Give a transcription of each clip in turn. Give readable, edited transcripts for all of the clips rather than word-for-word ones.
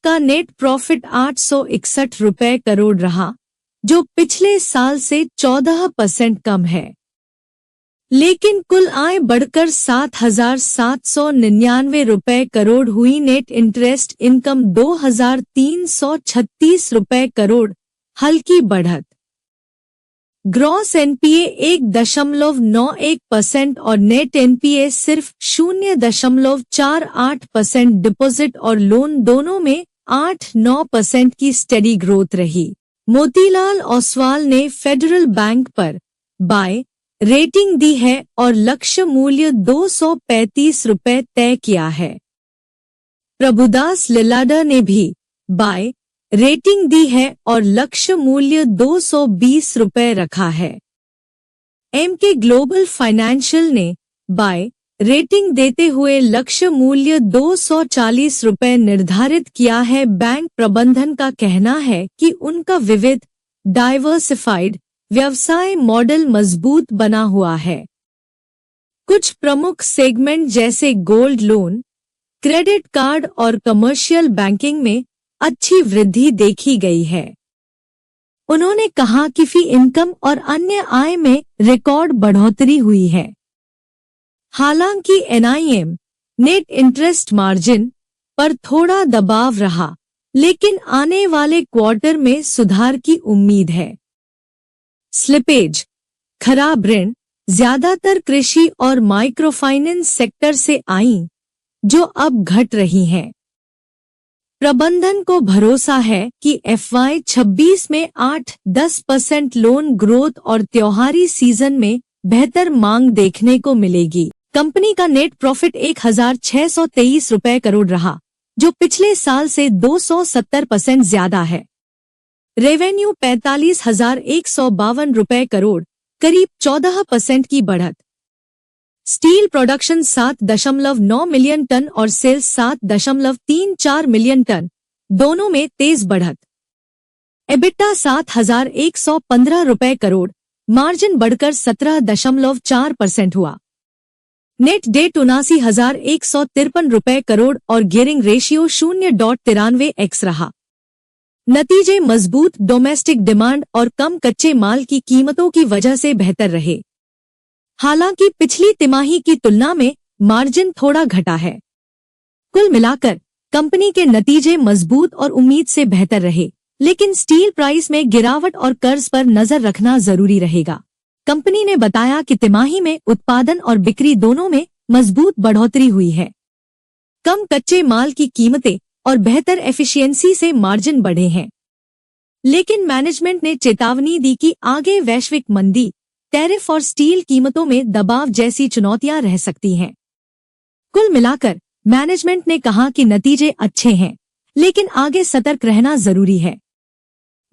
का net profit 861 रुपए करोड़ रहा, जो पिछले साल से 14% कम है। लेकिन कुल आय बढ़कर 7,799 रुपए करोड़ हुई। नेट इंटरेस्ट इनकम 2,336 रुपए करोड़, हल्की बढ़त। ग्रॉस एनपीए 1.91% और नेट एनपीए सिर्फ 0.48%। डिपॉजिट और लोन दोनों में 8-9% की स्टेडी ग्रोथ रही। मोतीलाल ओसवाल ने फेडरल बैंक पर बाय रेटिंग दी है और लक्ष्य मूल्य 235 रुपए तय किया है। प्रभुदास लिलाडा ने भी बाय रेटिंग दी है और लक्ष्य मूल्य 220 रुपए रखा है। एमके ग्लोबल फाइनेंशियल ने बाय रेटिंग देते हुए लक्ष्य मूल्य 240 रुपए निर्धारित किया है। बैंक प्रबंधन का कहना है कि उनका विविध डाइवर्सिफाइड व्यवसाय मॉडल मजबूत बना हुआ है। कुछ प्रमुख सेगमेंट जैसे गोल्ड लोन, क्रेडिट कार्ड और कमर्शियल बैंकिंग में अच्छी वृद्धि देखी गई है। उन्होंने कहा कि फी इनकम और अन्य आय में रिकॉर्ड बढ़ोतरी हुई है। हालांकि एनआईएम नेट इंटरेस्ट मार्जिन पर थोड़ा दबाव रहा, लेकिन आने वाले क्वार्टर में सुधार की उम्मीद है। स्लिपेज, खराब ऋण ज्यादातर कृषि और माइक्रोफाइनेंस सेक्टर से आई, जो अब घट रही हैं। प्रबंधन को भरोसा है कि FY26 में 8-10% लोन ग्रोथ और त्योहारी सीजन में बेहतर मांग देखने को मिलेगी। कंपनी का नेट प्रॉफिट 1,623 रुपए करोड़ रहा, जो पिछले साल से 270% ज्यादा है। रेवेन्यू 45,152 रुपए करोड़, करीब 14% की बढ़त। स्टील प्रोडक्शन 7.9 मिलियन टन और सेल्स 7.34 मिलियन टन, दोनों में तेज बढ़त। एबिटा 7,115 रुपए करोड़, मार्जिन बढ़कर 17.4% हुआ। नेट डेट 79,153 रुपए करोड़ और गियरिंग रेशियो 0.93x रहा। नतीजे मजबूत डोमेस्टिक डिमांड और कम कच्चे माल की कीमतों की वजह से बेहतर रहे। हालांकि पिछली तिमाही की तुलना में मार्जिन थोड़ा घटा है। कुल मिलाकर कंपनी के नतीजे मजबूत और उम्मीद से बेहतर रहे, लेकिन स्टील प्राइस में गिरावट और कर्ज पर नजर रखना जरूरी रहेगा। कंपनी ने बताया कि तिमाही में उत्पादन और बिक्री दोनों में मजबूत बढ़ोतरी हुई है। कम कच्चे माल की कीमतें और बेहतर एफिशिएंसी से मार्जिन बढ़े हैं। लेकिन मैनेजमेंट ने चेतावनी दी कि आगे वैश्विक मंदी, टैरिफ और स्टील कीमतों में दबाव जैसी चुनौतियां रह सकती हैं। कुल मिलाकर मैनेजमेंट ने कहा कि नतीजे अच्छे हैं, लेकिन आगे सतर्क रहना जरूरी है।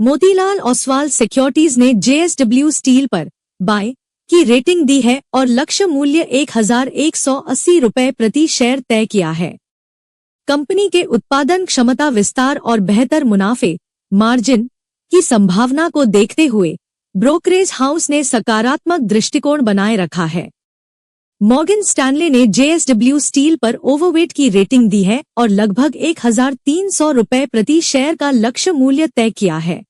मोतीलाल ओसवाल सिक्योरिटीज ने JSW स्टील पर बाय की रेटिंग दी है और लक्ष्य मूल्य 1,180 रुपए प्रति शेयर तय किया है। कंपनी के उत्पादन क्षमता विस्तार और बेहतर मुनाफे मार्जिन की संभावना को देखते हुए ब्रोकरेज हाउस ने सकारात्मक दृष्टिकोण बनाए रखा है। मॉर्गन स्टैनले ने JSW स्टील पर ओवरवेट की रेटिंग दी है और लगभग 1,300 रुपए प्रति शेयर का लक्ष्य मूल्य तय किया है।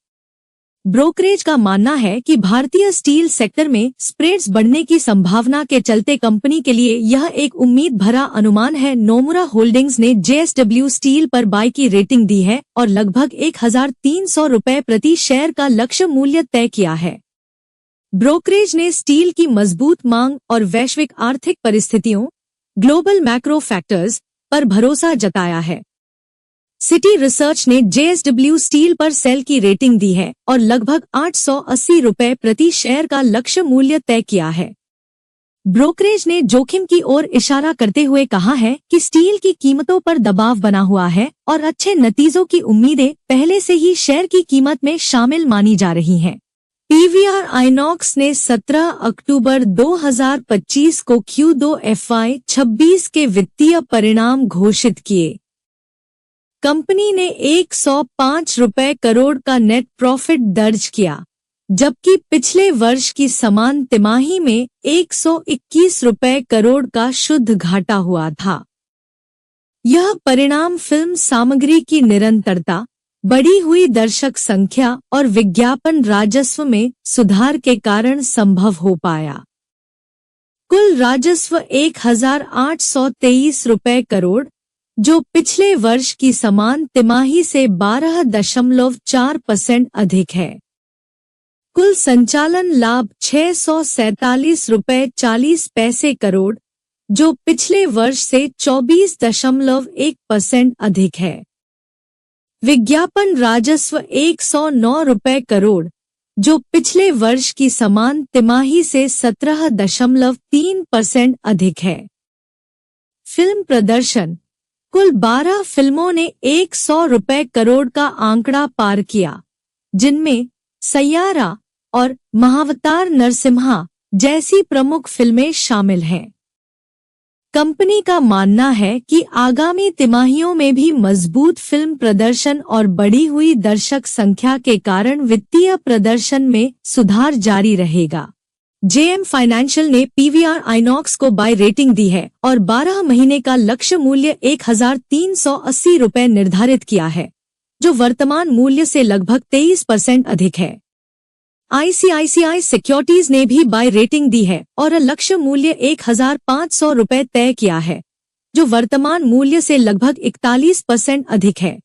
ब्रोकरेज का मानना है कि भारतीय स्टील सेक्टर में स्प्रेड्स बढ़ने की संभावना के चलते कंपनी के लिए यह एक उम्मीद भरा अनुमान है। नोमुरा होल्डिंग्स ने JSW स्टील पर बाय की रेटिंग दी है और लगभग 1,300 रुपए प्रति शेयर का लक्ष्य मूल्य तय किया है। ब्रोकरेज ने स्टील की मजबूत मांग और वैश्विक आर्थिक परिस्थितियों ग्लोबल मैक्रो फैक्टर्स पर भरोसा जताया है। सिटी रिसर्च ने JSW स्टील पर सेल की रेटिंग दी है और लगभग 880 रुपए प्रति शेयर का लक्ष्य मूल्य तय किया है। ब्रोकरेज ने जोखिम की ओर इशारा करते हुए कहा है कि स्टील की कीमतों पर दबाव बना हुआ है और अच्छे नतीजों की उम्मीदें पहले से ही शेयर की कीमत में शामिल मानी जा रही हैं। PVR आइनॉक्स ने 17 अक्टूबर 2025 को Q2 FY26 के वित्तीय परिणाम घोषित किए। कंपनी ने 105 रुपए करोड़ का नेट प्रॉफिट दर्ज किया, जबकि पिछले वर्ष की समान तिमाही में 121 रुपए करोड़ का शुद्ध घाटा हुआ था। यह परिणाम फिल्म सामग्री की निरंतरता, बढ़ी हुई दर्शक संख्या और विज्ञापन राजस्व में सुधार के कारण संभव हो पाया। कुल राजस्व 1,823 रुपए करोड़, जो पिछले वर्ष की समान तिमाही से 12.4% अधिक है। कुल संचालन लाभ 647 रुपए 40 पैसे करोड़, जो पिछले वर्ष से 24.1% अधिक है। विज्ञापन राजस्व 109 रुपए करोड़, जो पिछले वर्ष की समान तिमाही से 17.3% अधिक है। फिल्म प्रदर्शन, कुल 12 फिल्मों ने 100 रुपए करोड़ का आंकड़ा पार किया, जिनमें सैयारा और महावतार नरसिम्हा जैसी प्रमुख फिल्में शामिल हैं। कंपनी का मानना है कि आगामी तिमाहियों में भी मजबूत फिल्म प्रदर्शन और बढ़ी हुई दर्शक संख्या के कारण वित्तीय प्रदर्शन में सुधार जारी रहेगा। जेएम फाइनेंशियल ने पीवीआर आइनॉक्स को बाय रेटिंग दी है और 12 महीने का लक्ष्य मूल्य 1,380 रुपए निर्धारित किया है, जो वर्तमान मूल्य से लगभग 23% अधिक है। आईसीआईसीआई सिक्योरिटीज ने भी बाय रेटिंग दी है और लक्ष्य मूल्य 1,500 रुपए तय किया है, जो वर्तमान मूल्य से लगभग 41% अधिक है।